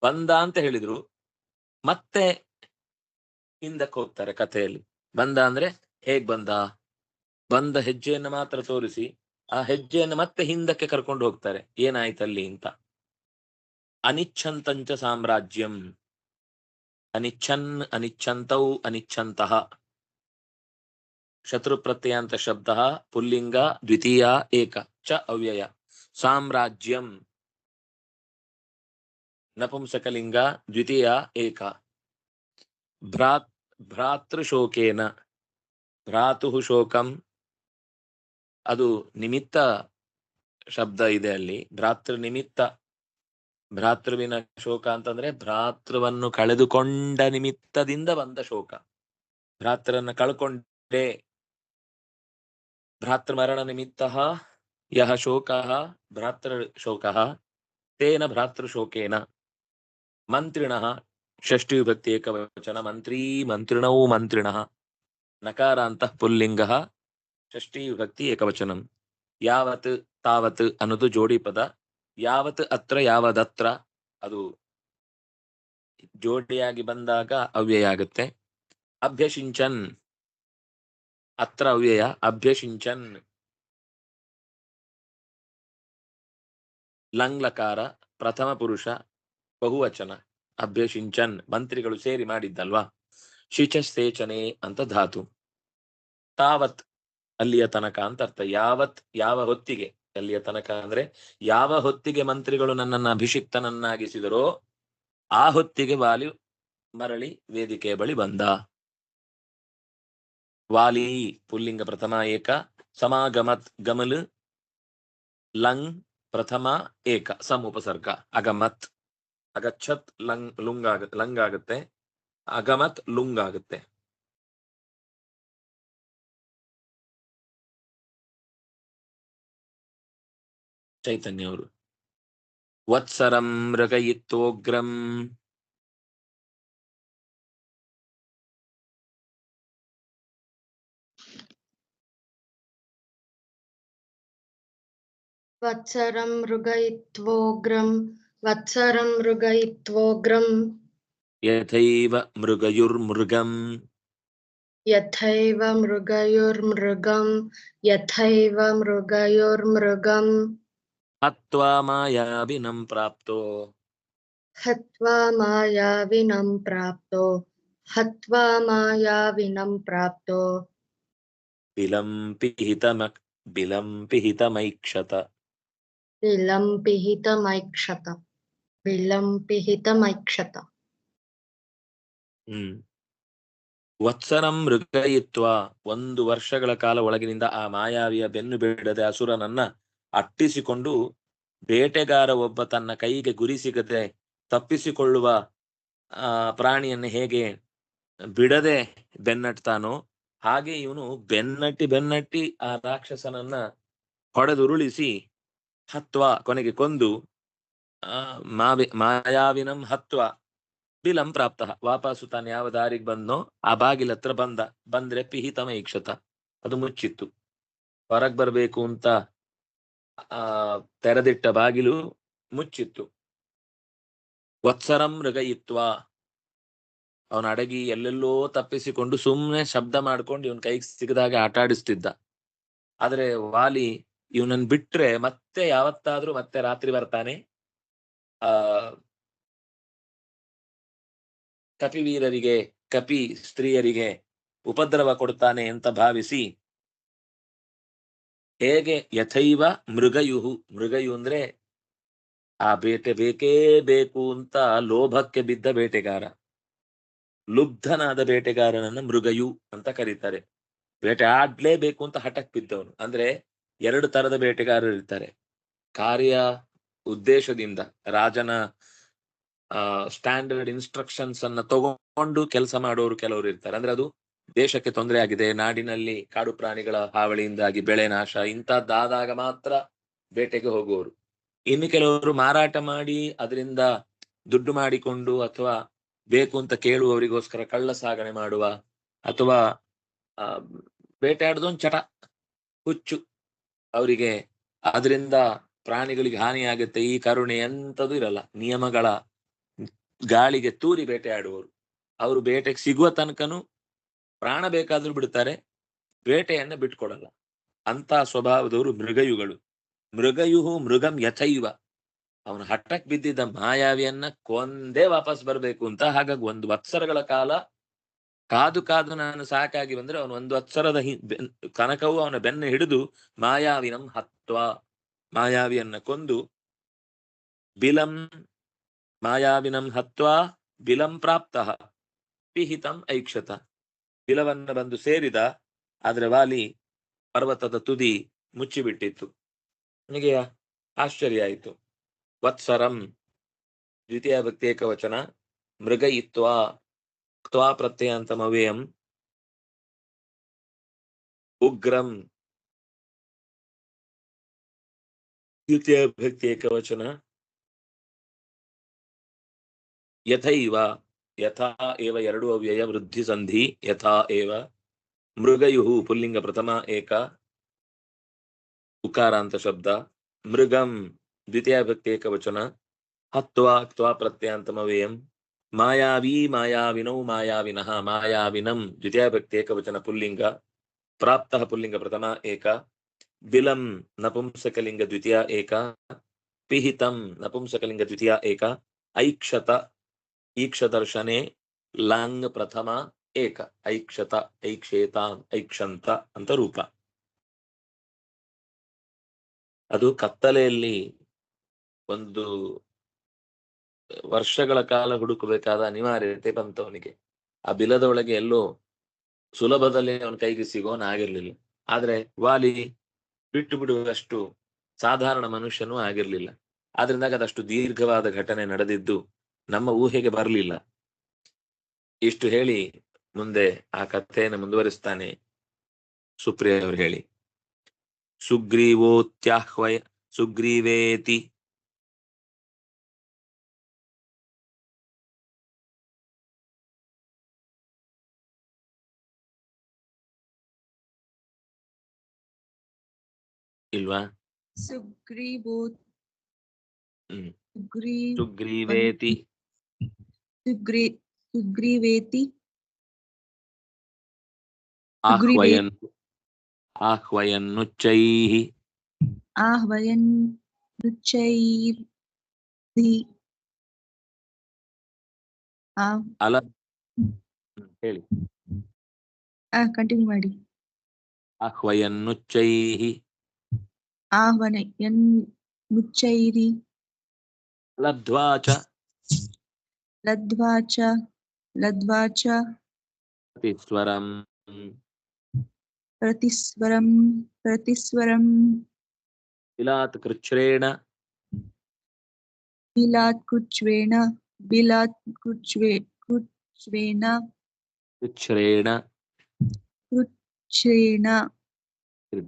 ಬಂದ ಅಂತ ಹೇಳಿದ್ರು ಮತ್ತೆ ಹಿಂದಕ್ಕೆ ಹೋಗ್ತಾರೆ ಕಥೆಯಲ್ಲಿ. ಬಂದ ಅಂದ್ರೆ ಹೇಗ್ ಬಂದ, ಬಂದ ಹೆಜ್ಜೆಯನ್ನು ಮಾತ್ರ ತೋರಿಸಿ ಆ ಹೆಜ್ಜೆಯನ್ನು ಮತ್ತೆ ಹಿಂದಕ್ಕೆ ಕರ್ಕೊಂಡು ಹೋಗ್ತಾರೆ, ಏನಾಯ್ತಲ್ಲಿ ಅಂತ. ಅನಿಚ್ಛಂತಂಚ ಸಾಮ್ರಾಜ್ಯಂ, ಅನಿಚ್ಛನ್ ಅನಿಚ್ಛಂತೌ ಅನಿಚ್ಛಂತಃ, ಶತ್ರು ಪ್ರತ್ಯಯಾಂತ ಶಬ್ದ ಪುಲ್ಲಿಂಗ ದ್ವಿತೀಯ ಏಕ ಚ ಅವ್ಯಯ. ಸಾಮ್ರಾಜ್ಯಂ ನಪುಂಸಕಲಿಂಗ ದ್ವಿತೀಯ ಏಕ. ಭ್ರಾತೃಶೋಕೇನ, ಭ್ರಾತುಃ ಶೋಕಂ ಅದು ನಿಮಿತ್ತ ಶಬ್ದ ಇದೆ ಅಲ್ಲಿ. ಭ್ರಾತೃ ನಿಮಿತ್ತ, ಭ್ರಾತೃವಿನ ಶೋಕ ಅಂತಂದ್ರೆ ಭ್ರಾತೃವನ್ನು ಕಳೆದುಕೊಂಡ ನಿಮಿತ್ತದಿಂದ ಬಂದ ಶೋಕ. ಭ್ರಾತೃರನ್ನ ಕಳ್ಕೊಂಡೆ, ಭ್ರಾತೃಮರಣ ನಿಮಿತ್ತ ಯಹ ಶೋಕಃ ಭ್ರಾತೃ ಶೋಕಃ ತೇನ ಭ್ರಾತೃಶೋಕೇನ. ಮಂತ್ರಿಣಃ ಷಷ್ಠಿ ವಿಭಕ್ತಿ ಏಕವಚನ, ಮಂತ್ರೀ ಮಂತ್ರಿಣೌ ಮಂತ್ರಿಣಃ, ನಕಾರಾಂತಃ ಪುಲ್ಲಿಂಗಃ ಷಷ್ಠಿ ವಿಭಕ್ತಿ ಏಕವಚನಂ. ಯಾವತ್ ತಾವತ್ ಅನ್ನೋದು ಜೋಡಿ ಪದ. ಯಾವತ್ ಅತ್ರ ಯಾವದತ್ರ ಅದು ಜೋಡಿಯಾಗಿ ಬಂದಾಗ ಅವ್ಯಯ ಆಗುತ್ತೆ. ಅಭ್ಯಸಿಂಚನ್ ಅತ್ರ ಅವ್ಯಯ, ಅಭ್ಯಸಿಂಚನ್ ಲಂಗ್ಲಕಾರ ಪ್ರಥಮ ಪುರುಷ ಬಹುವಚನ. ಅಭ್ಯಸಿಂಚನ್ ಮಂತ್ರಿಗಳು ಸೇರಿ ಮಾಡಿದ್ದಲ್ವಾ. ಶಿಚಸ್ತೇಚನೆ ಅಂತ ಧಾತು. ತಾವತ್ ಅಲ್ಲಿಯ ತನಕ ಅಂತ ಅರ್ಥ. ಯಾವತ್ ಯಾವ ಹೊತ್ತಿಗೆ, ಅಲ್ಲಿಯ ತನಕ ಅಂದ್ರೆ ಯಾವ ಹೊತ್ತಿಗೆ ಮಂತ್ರಿಗಳು ನನ್ನನ್ನು ಅಭಿಷಿಕ್ತನನ್ನಾಗಿಸಿದರೋ ಆ ಹೊತ್ತಿಗೆ ವಾಲಿ ಮರಳಿ ವೇದಿಕೆಯ ಬಳಿ ಬಂದ. ವಾಲಿ ಪುಲ್ಲಿಂಗ ಪ್ರಥಮ ಏಕ, ಸಮಾಗಮತ್ ಗಮಲ್ ಲಂಗ್ ಪ್ರಥಮ ಏಕ ಸಮ್ ಉಪಸರ್ಗ. ಅಗಮತ್ ಅಗಚ್ಚತ್ ಲಂಗ್ ಆಗುತ್ತೆ, ಅಗಮತ್ ಲುಂಗ್ ಆಗುತ್ತೆ. ಚೈತನ್ಯ ಅವರು ವತ್ಸರಂ ಮೃಗಯಿತ್ವೋಗ್ರಂ, ವತ್ಸರಂ ಮೃಗಯಿತ್ವೋಗ್ರಂ, ವತ್ಸರಂ ಮೃಗಯಿತ್ವೋಗ್ರಂ, ಯಥೈವ ಮೃಗಯುರ್ಮೃಗಂ, ಯಥೈವ ಮೃಗಯುರ್ಮೃಗಂ, ಯಥೈವ ಮೃಗಯುರ್ಮೃಗಂ, ಹತ್ವಾ ಮಾಯಾವಿನಂ ಪ್ರಾಪ್ತೋ, ಹತ್ವಾ ಮಾಯಾವಿನಂ ಪ್ರಾಪ್ತೋ, ಹತ್ವಾ ಮಾಯಾವಿನಂ ಪ್ರಾಪ್ತೋ, ವಿಲಂಪಿಹಿತಮೈಕ್ಷತ, ವಿಲಂಪಿಹಿತಮೈಕ್ಷತ, ವಿಲಂಪಿಹಿತಮೈಕ್ಷತ. ವತ್ಸರಂ ಮೃಗಯಿತ್ವ, 1 ವರ್ಷಗಳ ಕಾಲ ಒಳಗಿನಿಂದ ಆ ಮಾಯಾವಿಯ ಬೆನ್ನು ಬಿಡದೆ ಅಸುರನನ್ನ ಅಟ್ಟಿಸಿಕೊಂಡು, ಬೇಟೆಗಾರ ಒಬ್ಬ ತನ್ನ ಕೈಗೆ ಗುರಿ ಸಿಗದೆ ತಪ್ಪಿಸಿಕೊಳ್ಳುವ ಪ್ರಾಣಿಯನ್ನು ಹೇಗೆ ಬಿಡದೆ ಬೆನ್ನಟ್ತಾನೋ ಹಾಗೆ ಇವನು ಬೆನ್ನಟ್ಟಿ ಆ ರಾಕ್ಷಸನನ್ನ ಹೊಡೆದುರುಳಿಸಿ ಹತ್ವ ಕೊನೆಗೆ ಕೊಂದು ಮಾಯಾವಿನಂ ಹತ್ವ ಬಿಲಂ ಪ್ರಾಪ್ತ, ವಾಪಸ್ಸು ತಾನು ಯಾವ ದಾರಿಗೆ ಬಂದ್ನೋ ಆ ಬಾಗಿಲ ಹತ್ರ ಬಂದ್ರೆ ಪಿಹಿತಮ ಈಕ್ಷತ, ಅದು ಮುಚ್ಚಿತ್ತು. ಹೊರಗ್ ಬರ್ಬೇಕು ಅಂತ ತೆರೆದಿಟ್ಟ ಬಾಗಿಲು ಮುಚ್ಚಿತ್ತು. ವತ್ಸರಂ ಮೃಗಯಿತ್ವ, ಅವನ ಅಡಗಿ ಎಲ್ಲೆಲ್ಲೋ ತಪ್ಪಿಸಿಕೊಂಡು ಸುಮ್ಮನೆ ಶಬ್ದ ಮಾಡ್ಕೊಂಡು ಇವನ್ ಕೈಗೆ ಸಿಗದಾಗ ಆಟ ಆಡಿಸ್ತಿದ್ದ. ಆದ್ರೆ ವಾಲಿ ಇವನನ್ನ ಬಿಟ್ರೆ ಮತ್ತೆ ಯಾವತ್ತಾದ್ರೂ ಮತ್ತೆ ರಾತ್ರಿ ಬರ್ತಾನೆ, ಕಪಿವೀರರಿಗೆ ಕಪಿ ಸ್ತ್ರೀಯರಿಗೆ ಉಪದ್ರವ ಕೊಡ್ತಾನೆ ಅಂತ ಭಾವಿಸಿ, ಹೇಗೆ ಯಥೈವ ಮೃಗಯುಹು, ಮೃಗಯು ಅಂದ್ರೆ ಆ ಬೇಟೆ ಬೇಕೇ ಬೇಕು ಅಂತ ಲೋಭಕ್ಕೆ ಬಿದ್ದ ಬೇಟೆಗಾರ, ಲುಬ್ಧನಾದ ಬೇಟೆಗಾರನನ್ನ ಮೃಗಯು ಅಂತ ಕರೀತಾರೆ. ಬೇಟೆ ಆಡ್ಲೇಬೇಕು ಅಂತ ಹಠಕ್ ಬಿದ್ದವನು. ಅಂದ್ರೆ 2 ತರದ ಬೇಟೆಗಾರರು ಇರ್ತಾರೆ. ಕಾರ್ಯ ಉದ್ದೇಶದಿಂದ ರಾಜನ ಸ್ಟ್ಯಾಂಡರ್ಡ್ ಇನ್ಸ್ಟ್ರಕ್ಷನ್ಸ್ ಅನ್ನ ತಗೊಂಡು ಕೆಲಸ ಮಾಡೋರು ಕೆಲವರು ಇರ್ತಾರೆ. ಅಂದ್ರೆ ಅದು ದೇಶಕ್ಕೆ ತೊಂದರೆ ಆಗಿದೆ, ನಾಡಿನಲ್ಲಿ ಕಾಡು ಪ್ರಾಣಿಗಳ ಹಾವಳಿಯಿಂದಾಗಿ ಬೆಳೆ ನಾಶ ಇಂಥದ್ದಾದಾಗ ಮಾತ್ರ ಬೇಟೆಗೆ ಹೋಗುವವರು. ಇನ್ನು ಕೆಲವರು ಮಾರಾಟ ಮಾಡಿ ಅದರಿಂದ ದುಡ್ಡು ಮಾಡಿಕೊಂಡು ಅಥವಾ ಬೇಕು ಅಂತ ಕೇಳುವವರಿಗೋಸ್ಕರ ಕಳ್ಳ ಸಾಗಣೆ ಮಾಡುವ ಅಥವಾ ಬೇಟೆಯಾಡೋದೊಂದು ಚಟ, ಹುಚ್ಚು ಅವರಿಗೆ. ಅದರಿಂದ ಪ್ರಾಣಿಗಳಿಗೆ ಹಾನಿಯಾಗುತ್ತೆ, ಈ ಕರುಣೆ ಎಂತದೂ ಇರಲ್ಲ. ನಿಯಮಗಳ ಗಾಳಿಗೆ ತೂರಿ ಬೇಟೆಯಾಡುವವರು. ಅವರು ಬೇಟೆಗೆ ಸಿಗುವ ತನಕನೂ ಪ್ರಾಣ ಬೇಕಾದ್ರೂ ಬಿಡ್ತಾರೆ, ಬೇಟೆಯನ್ನ ಬಿಟ್ಕೊಡಲ್ಲ. ಅಂತ ಸ್ವಭಾವದವರು ಮೃಗಯುಗಳು. ಮೃಗಯುಹು ಮೃಗಂ ಯಥೈವ. ಅವನು ಹಠಕ್ ಬಿದ್ದಿದ್ದ ಮಾಯಾವಿಯನ್ನ ಕೊಂದೇ ವಾಪಸ್ ಬರ್ಬೇಕು ಅಂತ. ಹಾಗಾಗಿ 1 ವತ್ಸರಗಳ ಕಾಲ ಕಾದು ಕಾದು ನಾನು ಸಾಕಾಗಿ ಬಂದ್ರೆ ಅವನು 1 ವತ್ಸರದ ತನಕವೂ ಅವನ ಬೆನ್ನ ಹಿಡಿದು ಮಾಯಾವಿನಂ ಹತ್ವ, ಮಾಯಾವಿಯನ್ನ ಕೊಂದು ಬಿಲಂ ಮಾಯಾವಿನಂ ಹತ್ವಾ ಬಿಲಂ ಪ್ರಾಪ್ತಃ ಪಿಹಿತಂ ಐಕ್ಷತ. ಬಿಲವನ್ನ ಬಂದು ಸೇರಿದ, ಆದ್ರೆ ವಾಲಿ ಪರ್ವತದ ತುದಿ ಮುಚ್ಚಿಬಿಟ್ಟಿತ್ತು. ನನಗೆ ಆಶ್ಚರ್ಯ ಆಯಿತು. ವತ್ಸರಂ ದ್ವಿತೀಯ ಭಕ್ತಿ ಏಕವಚನ, ಮೃಗಯಿತ್ವಾ ಕ್ತ್ವಾ ಪ್ರತ್ಯಯಾಂತಮವ್ಯಯಂ, ಉಗ್ರಂ ದ್ವಿತೀಯ ಭಕ್ತಿ ಏಕವಚನ, ಯಥೈವ ಯಥಾ ಏವ 2 ಅವ್ಯಯ ವೃದ್ಧಿ ಸಂಧಿ, ಯಥಾ ಏವ. ಮೃಗಯುಹು ಪುಲ್ಲಿಂಗ ಪ್ರಥಮ ಏಕ ಉಕಾರಾಂತ ಶಬ್ದ, ಮೃಗಂ ದ್ವಿತೀಯ ಭಕ್ತಿ ಏಕವಚನ, ಹತ್ವಾ ಕ್ತ್ವಾ ಪ್ರತ್ಯಯಾಂತಮವ್ಯಯಂ, ಮಾಯಾವಿ ಮಾಯಾವಿನೌ ಮಾಯಾವಿನಃ, ಮಾಯಾವಿನಂ ದ್ವಿತೀಯ ಭಕ್ತಿ ಏಕವಚನ ಪುಲ್ಲಿಂಗ, ಪ್ರಾಪ್ತಃ ಪುಲ್ಲಿಂಗ ಪ್ರಥಮ ಏಕ, ಬಿಲಂ ನಪುಂಸಕಲಿಂಗ ದ್ವಿತೀಯ ಏಕ, ಪಿಹಿತಂ ನಪುಂಸಕಲಿಂಗ ದ್ವಿತೀಯ ಏಕ, ಐಕ್ಷತ ಈಕ್ಷದರ್ಶನೆ ಲಾಂಗ್ ಪ್ರಥಮ ಏಕ, ಐಕ್ಷತ ಐಕ್ಷೇತಾಂ ಐಕ್ಷಂತ ಅಂತ ರೂಪ. ಅದು ಕತ್ತಲೆಯಲ್ಲಿ 1 ವರ್ಷಗಳ ಕಾಲ ಹುಡುಕಬೇಕಾದ ಅನಿವಾರ್ಯತೆ ಬಂತವನಿಗೆ. ಆ ಬಿಲದೊಳಗೆ ಎಲ್ಲೋ ಸುಲಭದಲ್ಲಿ ಅವನ ಕೈಗೆ ಸಿಗೋನಾಗಿರ್ಲಿಲ್ಲ. ಆದ್ರೆ ವಾಲಿ ಬಿಟ್ಟು ಬಿಡುವಷ್ಟು ಸಾಧಾರಣ ಮನುಷ್ಯನೂ ಆಗಿರ್ಲಿಲ್ಲ. ಆದ್ರಿಂದಾಗ ಅದಷ್ಟು ದೀರ್ಘವಾದ ಘಟನೆ ನಡೆದಿದ್ದು ನಮ್ಮ ಊಹೆಗೆ ಬರಲಿಲ್ಲ. ಇಷ್ಟು ಹೇಳಿ ಮುಂದೆ ಆ ಕಥೆಯನ್ನು ಮುಂದುವರಿಸ್ತಾನೆ ಸುಪ್ರಿಯ ಅವರು. ಹೇಳಿ. ಸುಗ್ರೀವೋತ್ಯಾಹ್ವಯ ಸುಗ್ರೀವೇತಿ ಇಲ್ವಾ? ಸುಗ್ರೀವೇತಿ ಸುಗ್ರೀವೇತಿ ಆಹ್ವಯನ್ ಆಹ್ವಯನ್ನುಚ್ಚೈಃ ಆಹ್ವಯನ್ನುಚ್ಚೈರ್ಧಿ ಅಲ ಹೇಳಿ. ಕಂಟಿನ್ಯೂ ಮಾಡಿ. ಆಹ್ವಯನ್ನುಚ್ಚೈಃ ಆಹ್ವಯನ್ನುಚ್ಚೈರಿ ಲಬ್ಧ್ವಾ ಚ ಲದ್ವಾ ಚ ಪ್ರತಿಸ್ವರಂ ಬಿಲಾತ್ ಕೃಚ್ಛ್ರೇಣ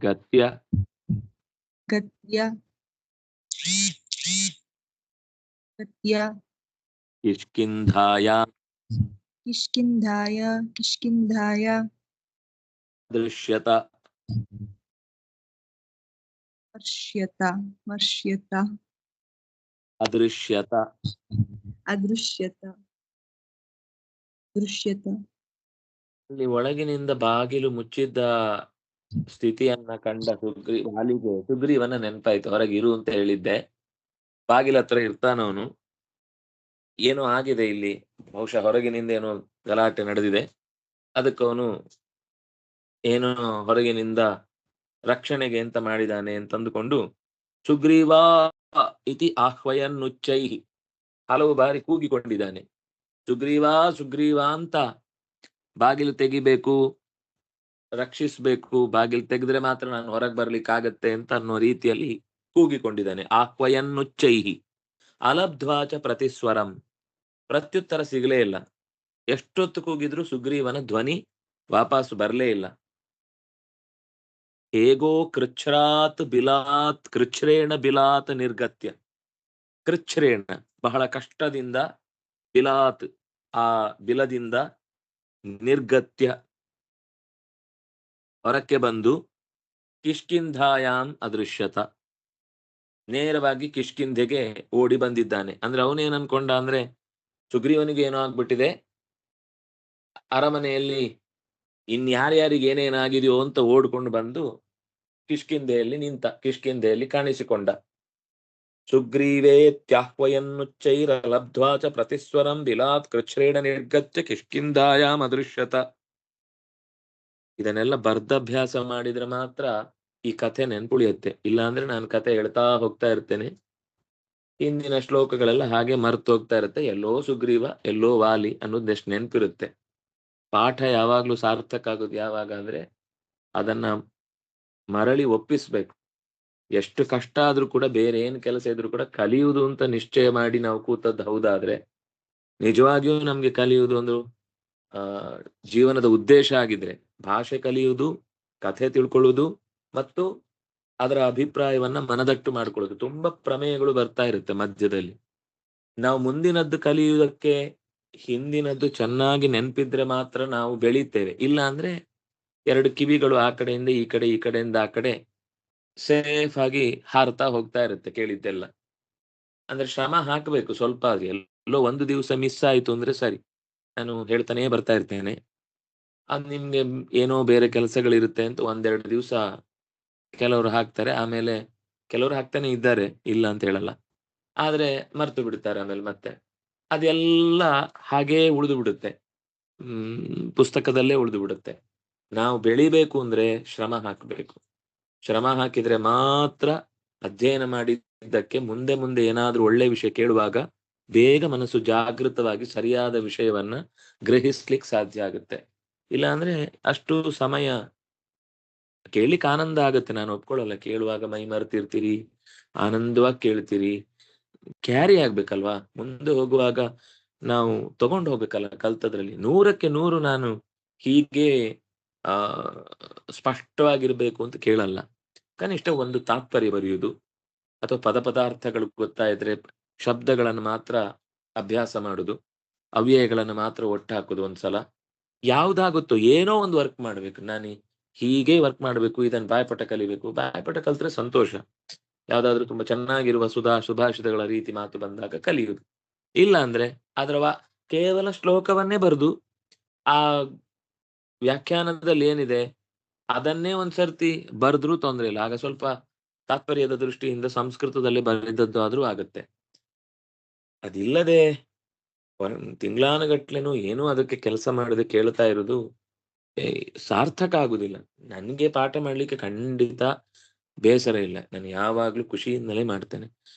ಗತ್ಯ ಕಿಷ್ಕಿಂಧಾಯ ದೃಶ್ಯತ ಅದೃಶ್ಯತ. ಅಲ್ಲಿ ಒಳಗಿನಿಂದ ಬಾಗಿಲು ಮುಚ್ಚಿದ್ದ ಸ್ಥಿತಿಯನ್ನ ಕಂಡ ಸುಗ್ರೀವನ ನೆನಪಾಯ್ತು. ಹೊರಗೆ ಇರು ಅಂತ ಹೇಳಿದ್ದೆ, ಬಾಗಿಲ ಹತ್ರ ಇರ್ತಾನವನು. ಏನೋ ಆಗಿದೆ ಇಲ್ಲಿ, ಬಹುಶಃ ಹೊರಗಿನಿಂದ ಏನೋ ಗಲಾಟೆ ನಡೆದಿದೆ, ಅದಕ್ಕವನು ಏನೋ ಹೊರಗಿನಿಂದ ರಕ್ಷಣೆಗೆ ಎಂತ ಮಾಡಿದಾನೆ ಅಂತಂದುಕೊಂಡು ಸುಗ್ರೀವ ಇತಿ ಆಹ್ವಯನ್ನುಚ್ಚೈ ಹಲವು ಬಾರಿ ಕೂಗಿಕೊಂಡಿದ್ದಾನೆ. ಸುಗ್ರೀವ ಅಂತ. ಬಾಗಿಲು ತೆಗಿಬೇಕು, ರಕ್ಷಿಸ್ಬೇಕು, ಬಾಗಿಲು ತೆಗೆದ್ರೆ ಮಾತ್ರ ನಾನು ಹೊರಗೆ ಬರ್ಲಿಕ್ಕಾಗತ್ತೆ ಅಂತ ಅನ್ನೋ ರೀತಿಯಲ್ಲಿ ಕೂಗಿಕೊಂಡಿದ್ದಾನೆ. ಆಹ್ವಯನ್ನುಚ್ಚೈಹಿ ಅಲಬ್ಧ್ವಾಚ ಪ್ರತಿಸ್ವರಂ, ಪ್ರತ್ಯುತ್ತರ ಸಿಗಲೇ ಇಲ್ಲ. ಎಷ್ಟೊತ್ತು ಕೂಗಿದ್ರು ಸುಗ್ರೀವನ ಧ್ವನಿ ವಾಪಸ್ ಬರಲೇ ಇಲ್ಲ. ಹೇಗೋ ಕೃಚ್ಛ್ರಾತ್ ಬಿಲಾತ್, ಕೃಚ್ಛ್ರೇಣ ಬಿಲಾತ್ ನಿರ್ಗತ್ಯ, ಕೃಚ್ಛ್ರೇಣ ಬಹಳ ಕಷ್ಟದಿಂದ, ಬಿಲಾತ್ ಆ ಬಿಲದಿಂದ, ನಿರ್ಗತ್ಯ ಹೊರಕ್ಕೆ ಬಂದು, ಕಿಷ್ಕಿಂಧಾಯಾಂ ಅದೃಶ್ಯತ ನೇರವಾಗಿ ಕಿಷ್ಕಿಂಧೆಗೆ ಓಡಿ ಬಂದಿದ್ದಾನೆ. ಅಂದ್ರೆ ಅವನೇನ್ ಅನ್ಕೊಂಡ ಅಂದ್ರೆ ಸುಗ್ರೀವನಿಗೆ ಏನೋ ಆಗ್ಬಿಟ್ಟಿದೆ, ಅರಮನೆಯಲ್ಲಿ ಇನ್ಯಾರ್ಯಾರಿಗೆ ಏನೇನಾಗಿದೆಯೋ ಅಂತ ಓಡ್ಕೊಂಡು ಬಂದು ಕಿಷ್ಕಿಂಧೆಯಲ್ಲಿ ನಿಂತ, ಕಿಷ್ಕಿಂಧೆಯಲ್ಲಿ ಕಾಣಿಸಿಕೊಂಡ. ಸುಗ್ರೀವೇತ್ಯಾಹ್ವಯನ್ನುಚ್ಚೈರಲಬ್ಧ್ವಾ ಚ ಪ್ರತಿಸ್ವರಂ ಬಿಲಾತ್ ಕೃಚ್ಛ್ರೇಣ ನಿರ್ಗತ್ಯ ಕಿಷ್ಕಿಂಧಾಯಾಂ ಅದೃಶ್ಯತ. ಇದನ್ನೆಲ್ಲ ಬರ್ದಭ್ಯಾಸ ಮಾಡಿದ್ರೆ ಮಾತ್ರ ಈ ಕಥೆ ನೆನ್ಪುಳಿಯುತ್ತೆ. ಇಲ್ಲಾಂದ್ರೆ ನಾನು ಕಥೆ ಹೇಳ್ತಾ ಹೋಗ್ತಾ ಇರ್ತೇನೆ, ಹಿಂದಿನ ಶ್ಲೋಕಗಳೆಲ್ಲ ಹಾಗೆ ಮರ್ತು ಹೋಗ್ತಾ ಇರುತ್ತೆ. ಎಲ್ಲೋ ಸುಗ್ರೀವ ಎಲ್ಲೋ ವಾಲಿ ಅನ್ನೋದು ಎಷ್ಟು ನೆನ್ಪಿರುತ್ತೆ. ಪಾಠ ಯಾವಾಗ್ಲೂ ಸಾರ್ಥಕ ಆಗೋದು ಯಾವಾಗ ಅಂದ್ರೆ ಅದನ್ನ ಮರಳಿ ಒಪ್ಪಿಸ್ಬೇಕು. ಎಷ್ಟು ಕಷ್ಟ ಆದ್ರೂ ಕೂಡ, ಬೇರೆ ಏನ್ ಕೆಲಸ ಇದ್ರೂ ಕೂಡ ಕಲಿಯುವುದು ಅಂತ ನಿಶ್ಚಯ ಮಾಡಿ ನಾವು ಕೂತದ್ದು ಹೌದಾದ್ರೆ, ನಿಜವಾಗಿಯೂ ನಮ್ಗೆ ಕಲಿಯುವುದು ಒಂದು ಜೀವನದ ಉದ್ದೇಶ ಆಗಿದ್ರೆ, ಭಾಷೆ ಕಲಿಯುವುದು, ಕಥೆ ತಿಳ್ಕೊಳ್ಳುವುದು ಮತ್ತು ಅದರ ಅಭಿಪ್ರಾಯವನ್ನ ಮನದಟ್ಟು ಮಾಡ್ಕೊಳ್ಳೋದು. ತುಂಬಾ ಪ್ರಮೇಯಗಳು ಬರ್ತಾ ಇರುತ್ತೆ ಮಧ್ಯದಲ್ಲಿ. ನಾವು ಮುಂದಿನದ್ದು ಕಲಿಯುವುದಕ್ಕೆ ಹಿಂದಿನದ್ದು ಚೆನ್ನಾಗಿ ನೆನಪಿದ್ರೆ ಮಾತ್ರ ನಾವು ಬೆಳೀತೇವೆ. ಇಲ್ಲ ಅಂದ್ರೆ ಎರಡು ಕಿವಿಗಳು ಆ ಕಡೆಯಿಂದ ಈ ಕಡೆ, ಈ ಕಡೆಯಿಂದ ಆ ಕಡೆ ಸೇಫ್ ಆಗಿ ಹಾರ್ತಾ ಹೋಗ್ತಾ ಇರುತ್ತೆ ಕೇಳಿದ್ದೆಲ್ಲ. ಅಂದ್ರೆ ಶ್ರಮ ಹಾಕಬೇಕು ಸ್ವಲ್ಪ. ಎಲ್ಲೋ ಒಂದು ದಿವಸ ಮಿಸ್ ಆಯ್ತು ಅಂದ್ರೆ ಸರಿ, ನಾನು ಹೇಳ್ತಾನೆ ಬರ್ತಾ ಇರ್ತೇನೆ, ಅದ್ ನಿಮ್ಗೆ ಏನೋ ಬೇರೆ ಕೆಲಸಗಳಿರುತ್ತೆ ಅಂತ ಒಂದೆರಡು ದಿವಸ ಕೆಲವರು ಹಾಕ್ತಾರೆ, ಆಮೇಲೆ ಕೆಲವರು ಹಾಕ್ತಾನೆ ಇದ್ದಾರೆ, ಇಲ್ಲ ಅಂತ ಹೇಳಲ್ಲ, ಆದ್ರೆ ಮರ್ತು ಬಿಡ್ತಾರೆ. ಆಮೇಲೆ ಮತ್ತೆ ಅದೆಲ್ಲ ಹಾಗೇ ಉಳಿದು ಬಿಡುತ್ತೆ, ಪುಸ್ತಕದಲ್ಲೇ ಉಳಿದು ಬಿಡುತ್ತೆ. ನಾವು ಬೆಳಿಬೇಕು ಅಂದ್ರೆ ಶ್ರಮ ಹಾಕಬೇಕು. ಶ್ರಮ ಹಾಕಿದ್ರೆ ಮಾತ್ರ ಅಧ್ಯಯನ ಮಾಡಿದ್ದಕ್ಕೆ ಮುಂದೆ ಮುಂದೆ ಏನಾದ್ರೂ ಒಳ್ಳೆ ವಿಷಯ ಕೇಳುವಾಗ ಬೇಗ ಮನಸ್ಸು ಜಾಗೃತವಾಗಿ ಸರಿಯಾದ ವಿಷಯವನ್ನ ಗ್ರಹಿಸ್ಲಿಕ್ಕೆ ಸಾಧ್ಯ ಆಗುತ್ತೆ. ಇಲ್ಲ ಅಂದ್ರೆ ಅಷ್ಟು ಸಮಯ ಕೇಳಲಿಕ್ಕೆ ಆನಂದ ಆಗುತ್ತೆ, ನಾನು ಒಪ್ಕೊಳ್ಳಲ್ಲ. ಕೇಳುವಾಗ ಮೈ ಮರೆತಿರ್ತೀರಿ, ಆನಂದವಾಗಿ ಕೇಳ್ತೀರಿ, ಕ್ಯಾರಿ ಆಗ್ಬೇಕಲ್ವಾ, ಮುಂದೆ ಹೋಗುವಾಗ ನಾವು ತಗೊಂಡು ಹೋಗ್ಬೇಕಲ್ಲ ಕಲ್ತದ್ರಲ್ಲಿ. 100ಕ್ಕೆ 100 ನಾನು ಹೀಗೆ ಸ್ಪಷ್ಟವಾಗಿರ್ಬೇಕು ಅಂತ ಕೇಳಲ್ಲ. ಕನಿಷ್ಠ ಒಂದು ತಾತ್ಪರ್ಯ ಬರೆಯುವುದು, ಅಥವಾ ಪದಾರ್ಥಗಳು ಗೊತ್ತಾ ಇದ್ರೆ ಶಬ್ದಗಳನ್ನು ಮಾತ್ರ ಅಭ್ಯಾಸ ಮಾಡುದು, ಅವ್ಯಯಗಳನ್ನು ಮಾತ್ರ ಒಟ್ಟು ಹಾಕುದು. ಒಂದ್ಸಲ ಯಾವ್ದಾಗುತ್ತೋ ಏನೋ ಒಂದು ವರ್ಕ್ ಮಾಡ್ಬೇಕು. ನಾನು ಹೀಗೆ ವರ್ಕ್ ಮಾಡ್ಬೇಕು, ಇದನ್ನ ಬಾಯ್ಪಾಠ ಕಲಿಬೇಕು. ಬಾಯ್ಪಾಠ ಕಲ್ತ್ರೆ ಸಂತೋಷ, ಯಾವ್ದಾದ್ರು ತುಂಬಾ ಚೆನ್ನಾಗಿರುವ ಸುಭಾಷಿತಗಳ ರೀತಿ ಮಾತು ಬಂದಾಗ ಕಲಿಯುವುದು. ಇಲ್ಲ ಅಂದ್ರೆ ಕೇವಲ ಶ್ಲೋಕವನ್ನೇ ಬರೆದು ಆ ವ್ಯಾಖ್ಯಾನದಲ್ಲಿ ಏನಿದೆ ಅದನ್ನೇ ಒಂದ್ಸರ್ತಿ ಬರೆದ್ರೂ ತೊಂದ್ರೆ ಇಲ್ಲ. ಆಗ ಸ್ವಲ್ಪ ತಾತ್ಪರ್ಯದ ದೃಷ್ಟಿಯಿಂದ ಸಂಸ್ಕೃತದಲ್ಲಿ ಬರೆದದ್ದು ಆದ್ರೂ ಆಗುತ್ತೆ. ಅದಿಲ್ಲದೆ ತಿಂಗಳಾನುಗಟ್ಲೆನೂ ಏನೂ ಅದಕ್ಕೆ ಕೆಲಸ ಮಾಡದೆ ಕೇಳ್ತಾ ಇರೋದು ಸಾರ್ಥಕ ಆಗುದಿಲ್ಲ. ನನ್ಗೆ ಪಾಠ ಮಾಡ್ಲಿಕ್ಕೆ ಖಂಡಿತ ಬೇಸರ ಇಲ್ಲ, ನಾನು ಯಾವಾಗ್ಲೂ ಖುಷಿಯಿಂದಲೇ ಮಾಡ್ತೇನೆ.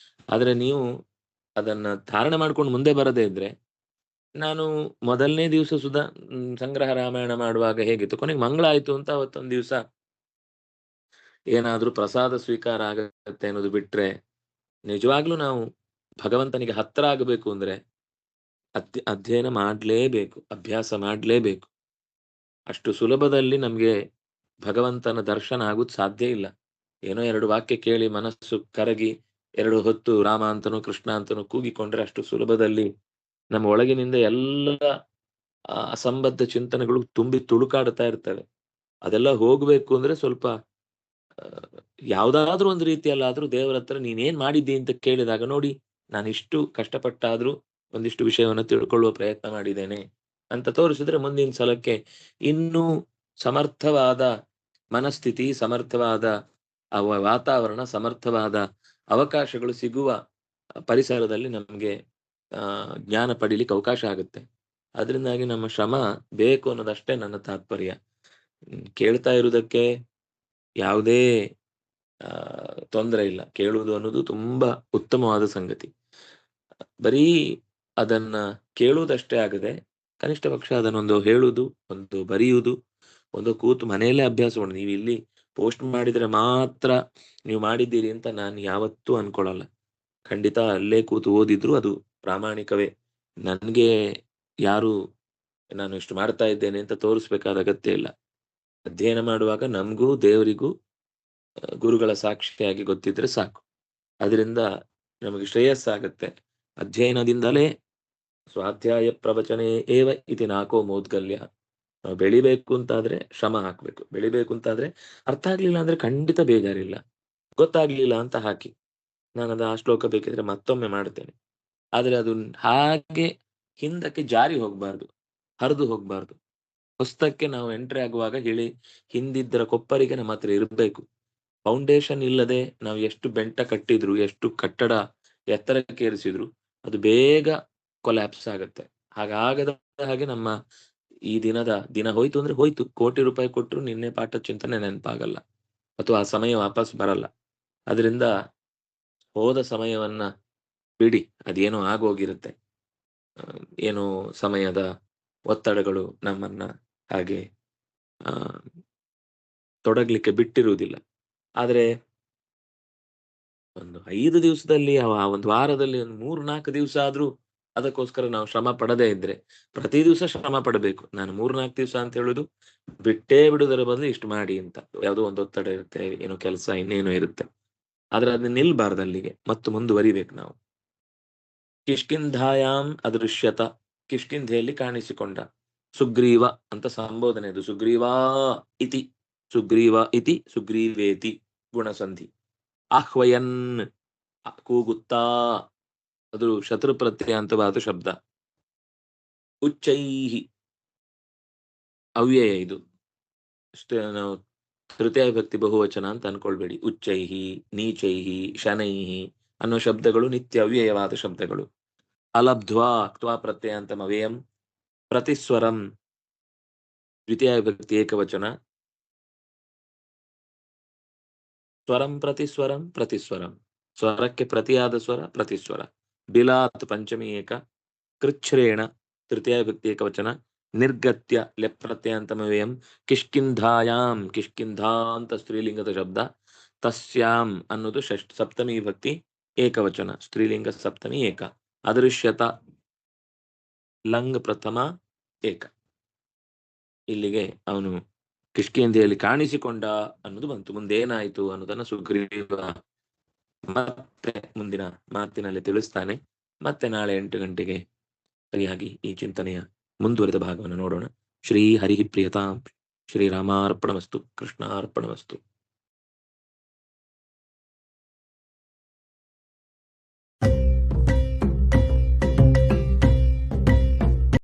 ಆದ್ರೆ ನೀವು ಅದನ್ನ ಧಾರಣೆ ಮಾಡ್ಕೊಂಡು ಮುಂದೆ ಬರದೇ ಇದ್ರೆ, ನಾನು ಮೊದಲನೇ ದಿವಸ ಸಂಗ್ರಹ ರಾಮಾಯಣ ಮಾಡುವಾಗ ಹೇಗಿತ್ತು, ಕೊನೆಗೆ ಮಂಗಳ ಆಯ್ತು ಅಂತ ಅವತ್ತೊಂದು ದಿವಸ ಏನಾದ್ರೂ ಪ್ರಸಾದ ಸ್ವೀಕಾರ ಆಗತ್ತೆ ಅನ್ನೋದು ಬಿಟ್ರೆ, ನಿಜವಾಗ್ಲೂ ನಾವು ಭಗವಂತನಿಗೆ ಹತ್ರ ಆಗಬೇಕು ಅಂದ್ರೆ ಅಧ್ಯಯನ ಮಾಡ್ಲೇಬೇಕು, ಅಭ್ಯಾಸ ಮಾಡ್ಲೇಬೇಕು. ಅಷ್ಟು ಸುಲಭದಲ್ಲಿ ನಮ್ಗೆ ಭಗವಂತನ ದರ್ಶನ ಆಗೋದು ಸಾಧ್ಯ ಇಲ್ಲ. ಏನೋ 2 ವಾಕ್ಯ ಕೇಳಿ ಮನಸ್ಸು ಕರಗಿ 2 ಹೊತ್ತು ರಾಮ ಅಂತನೋ ಕೃಷ್ಣ ಅಂತನೋ ಕೂಗಿಕೊಂಡ್ರೆ ಅಷ್ಟು ಸುಲಭದಲ್ಲಿ ನಮ್ಮ ಒಳಗಿನಿಂದ ಎಲ್ಲ ಅಸಂಬದ್ಧ ಚಿಂತನೆಗಳು ತುಂಬಿ ತುಳುಕಾಡ್ತಾ ಇರ್ತವೆ. ಅದೆಲ್ಲ ಹೋಗ್ಬೇಕು ಅಂದ್ರೆ ಸ್ವಲ್ಪ ಯಾವ್ದಾದ್ರೂ ಒಂದು ರೀತಿಯಲ್ಲಾದ್ರೂ ದೇವರ ಹತ್ರ ನೀನೇನ್ ಮಾಡಿದ್ದಿ ಅಂತ ಕೇಳಿದಾಗ, ನೋಡಿ ನಾನು ಇಷ್ಟು ಕಷ್ಟಪಟ್ಟಾದ್ರೂ ಒಂದಿಷ್ಟು ವಿಷಯವನ್ನ ತಿಳ್ಕೊಳ್ಳುವ ಪ್ರಯತ್ನ ಮಾಡಿದ್ದೇನೆ ಅಂತ ತೋರಿಸಿದ್ರೆ ಮುಂದಿನ ಸಲಕ್ಕೆ ಇನ್ನೂ ಸಮರ್ಥವಾದ ಮನಸ್ಥಿತಿ, ಸಮರ್ಥವಾದ ವಾತಾವರಣ, ಸಮರ್ಥವಾದ ಅವಕಾಶಗಳು ಸಿಗುವ ಪರಿಸರದಲ್ಲಿ ನಮ್ಗೆ ಜ್ಞಾನ ಪಡೀಲಿಕ್ಕೆ ಅವಕಾಶ ಆಗುತ್ತೆ. ಅದರಿಂದಾಗಿ ನಮ್ಮ ಶ್ರಮ ಬೇಕು ಅನ್ನೋದಷ್ಟೇ ನನ್ನ ತಾತ್ಪರ್ಯ. ಕೇಳ್ತಾ ಇರುವುದಕ್ಕೆ ಯಾವುದೇ ತೊಂದರೆ ಇಲ್ಲ, ಕೇಳುವುದು ಅನ್ನೋದು ತುಂಬಾ ಉತ್ತಮವಾದ ಸಂಗತಿ. ಬರೀ ಅದನ್ನ ಕೇಳುವುದಷ್ಟೇ ಆಗದೆ ಕನಿಷ್ಠ ಪಕ್ಷ ಅದನ್ನೊಂದು ಹೇಳುವುದು, ಒಂದು ಬರೆಯುವುದು, ಒಂದು ಕೂತು ಮನೆಯಲ್ಲೇ ಅಭ್ಯಾಸ ಮಾಡಿ. ನೀವು ಇಲ್ಲಿ ಪೋಸ್ಟ್ ಮಾಡಿದ್ರೆ ಮಾತ್ರ ನೀವು ಮಾಡಿದ್ದೀರಿ ಅಂತ ನಾನು ಯಾವತ್ತೂ ಅನ್ಕೊಳ್ಳಲ್ಲ. ಖಂಡಿತ ಅಲ್ಲೇ ಕೂತು ಓದಿದ್ರು ಅದು ಪ್ರಾಮಾಣಿಕವೇ. ನನ್ಗೆ ಯಾರು ನಾನು ಇಷ್ಟು ಮಾಡ್ತಾ ಇದ್ದೇನೆ ಅಂತ ತೋರಿಸ್ಬೇಕಾದ ಅಗತ್ಯ ಇಲ್ಲ. ಅಧ್ಯಯನ ಮಾಡುವಾಗ ನಮಗೂ ದೇವರಿಗೂ ಗುರುಗಳ ಸಾಕ್ಷಿಯಾಗಿ ಗೊತ್ತಿದ್ರೆ ಸಾಕು. ಅದರಿಂದ ನಮಗೆ ಶ್ರೇಯಸ್ಸಾಗತ್ತೆ. ಅಧ್ಯಯನದಿಂದಲೇ ಸ್ವಾಧ್ಯಾಯ ಪ್ರವಚನೆ ಏವ ಇತಿ ನಾಕೋ ಮೌದ್ಗಲ್ಯ. ನಾವು ಬೆಳಿಬೇಕು ಅಂತಾದ್ರೆ ಶ್ರಮ ಹಾಕ್ಬೇಕು. ಬೆಳಿಬೇಕು ಅಂತಾದ್ರೆ ಅರ್ಥ ಆಗ್ಲಿಲ್ಲ ಅಂದ್ರೆ ಖಂಡಿತ ಬೇಜಾರಿಲ್ಲ. ಗೊತ್ತಾಗ್ಲಿಲ್ಲ ಅಂತ ಹಾಕಿ, ನಾನು ಅದು ಆ ಶ್ಲೋಕ ಬೇಕಿದ್ರೆ ಮತ್ತೊಮ್ಮೆ ಮಾಡ್ತೇನೆ. ಆದ್ರೆ ಅದು ಹಾಗೆ ಹಿಂದಕ್ಕೆ ಜಾರಿ ಹೋಗ್ಬಾರ್ದು, ಹರಿದು ಹೋಗ್ಬಾರ್ದು. ಹೊಸ್ತಕ್ಕೆ ನಾವು ಎಂಟ್ರಿ ಆಗುವಾಗ ಹಿಂದಿದ್ದರ ಕೊಪ್ಪರಿಗೆ ನಮ್ಮ ಹತ್ರ ಇರಬೇಕು. ಫೌಂಡೇಶನ್ ಇಲ್ಲದೆ ನಾವು ಎಷ್ಟು ಬೆಂಟ ಕಟ್ಟಿದ್ರು, ಎಷ್ಟು ಕಟ್ಟಡ ಎತ್ತರಕ್ಕೆ ಏರಿಸಿದ್ರು ಅದು ಬೇಗ ಕೊಲ್ಯಾಪ್ಸ್ ಆಗತ್ತೆ. ಹಾಗಾಗದ ಹಾಗೆ ನಮ್ಮ ಈ ದಿನ ಹೋಯ್ತು ಅಂದ್ರೆ ಹೋಯ್ತು. ಕೋಟಿ ರೂಪಾಯಿ ಕೊಟ್ಟರು ನಿನ್ನೆ ಪಾಠ ಚಿಂತನೆ ನೆನಪಾಗಲ್ಲ, ಅಥವಾ ಆ ಸಮಯ ವಾಪಸ್ ಬರಲ್ಲ. ಅದರಿಂದ ಹೋದ ಸಮಯವನ್ನ ಬಿಡಿ, ಅದೇನೋ ಆಗೋಗಿರುತ್ತೆ. ಏನೋ ಸಮಯದ ಒತ್ತಡಗಳು ನಮ್ಮನ್ನ ಹಾಗೆ ತೊಡಗ್ಲಿಕ್ಕೆ ಬಿಟ್ಟಿರುವುದಿಲ್ಲ. ಆದ್ರೆ ಒಂದು 5 ದಿವಸದಲ್ಲಿ, ಒಂದು ವಾರದಲ್ಲಿ ಒಂದು 3-4 ದಿವಸ ಆದ್ರೂ ಅದಕ್ಕೋಸ್ಕರ ನಾವು ಶ್ರಮ ಪಡದೇ ಇದ್ರೆ, ಪ್ರತಿ ದಿವಸ ಶ್ರಮ ಪಡಬೇಕು. ನಾನು 3-4 ದಿವಸ ಅಂತ ಹೇಳುದು ಬಿಟ್ಟೇ ಬಿಡುವುದರ ಬದಲು ಇಷ್ಟು ಮಾಡಿ ಅಂತ. ಯಾವುದೋ ಒಂದು ಒತ್ತಡ ಇರುತ್ತೆ, ಏನೋ ಕೆಲಸ ಇನ್ನೇನೋ ಇರುತ್ತೆ. ಆದ್ರೆ ಅದನ್ನ ನಿಲ್ಬಾರ್ದು, ಅಲ್ಲಿಗೆ ಮತ್ತು ಮುಂದುವರಿಬೇಕು ನಾವು. ಕಿಷ್ಕಿಂಧಾಯಾಮ್ ಅದೃಶ್ಯತ, ಕಿಷ್ಕಿಂಧೆಯಲ್ಲಿ ಕಾಣಿಸಿಕೊಂಡ. ಸುಗ್ರೀವ ಅಂತ ಸಂಬೋಧನೆ ಅದು. ಸುಗ್ರೀವಾ ಇತಿ, ಸುಗ್ರೀವ ಇತಿ, ಸುಗ್ರೀವೇತಿ ಗುಣಸಂಧಿ. ಆಹ್ವಯನ್ ಕೂಗುತ್ತಾ, ಅದು ಶತ್ರು ಪ್ರತ್ಯಯಾಂತವಾದ ಶಬ್ದ. ಉಚ್ಚೈಹಿ ಅವ್ಯಯ ಇದು. ಅಷ್ಟೇ, ನಾವು ತೃತೀಯ ಭಕ್ತಿ ಬಹುವಚನ ಅಂತ ಅನ್ಕೊಳ್ಬೇಡಿ. ಉಚ್ಚೈಹಿ, ನೀಚೈಹಿ, ಶನೈಹಿ ಅನ್ನೋ ಶಬ್ದಗಳು ನಿತ್ಯ ಅವ್ಯಯವಾದ ಶಬ್ದಗಳು. ಅಲಬ್ಧ್ವಾ ಕ್ವಾ ಪ್ರತ್ಯಯಾಂತಂ ಅವ್ಯಯಂ. ಪ್ರತಿಸ್ವರಂ ದ್ವಿತೀಯ ಭಕ್ತಿ ಏಕವಚನ. ಸ್ವರಂ ಪ್ರತಿಸ್ವರಂ ಪ್ರತಿಸ್ವರಂ, ಸ್ವರಕ್ಕೆ ಪ್ರತಿಯಾದ ಸ್ವರ ಪ್ರತಿಸ್ವರ. ಬಿಲಾತ್ ಪಂಚಮಿ ಏಕ. ಕೃಚ್ಛ್ರೇಣ ತೃತೀಯ ಭಕ್ತಿ ಏಕವಚನ. ನಿರ್ಗತ್ಯ ಲೆಪ್ ಪ್ರತ್ಯಯಾಂತಮವ್ಯಯಂ. ಕಿಷ್ಕಿಂಧಾಯಾಮ್, ಕಿಷ್ಕಿಂಧಾ ಅಂತ ಸ್ತ್ರೀಲಿಂಗದ ಶಬ್ದ. ತಸ್ಯಾಂ ಅನ್ನೋದು ಸಪ್ತಮಿ ಭಕ್ತಿ ಏಕವಚನ, ಸ್ತ್ರೀಲಿಂಗ ಸಪ್ತಮಿ ಏಕ. ಅದೃಶ್ಯತ ಲಂಗ್ ಪ್ರಥಮ ಏಕ. ಇಲ್ಲಿಗೆ ಅವನು ಕಿಷ್ಕಿಂಧೆಯಲ್ಲಿ ಕಾಣಿಸಿಕೊಂಡ ಅನ್ನೋದು ಬಂತು. ಮುಂದೇನಾಯ್ತು ಅನ್ನೋದನ್ನ ಸುಗ್ರೀವ ಮತ್ತೆ ಮುಂದಿನ ಮಾತಿನಲ್ಲಿ ತಿಳಿಸ್ತಾನೆ. ಮತ್ತೆ ನಾಳೆ 8 ಗಂಟೆಗೆ ಸರಿಯಾಗಿ ಈ ಚಿಂತನೆಯ ಮುಂದುವರಿದ ಭಾಗವನ್ನು ನೋಡೋಣ. ಶ್ರೀ ಹರಿ ಪ್ರಿಯತಾಂ. ಶ್ರೀರಾಮಾರ್ಪಣಮಸ್ತು. ಕೃಷ್ಣಾರ್ಪಣಮಸ್ತು.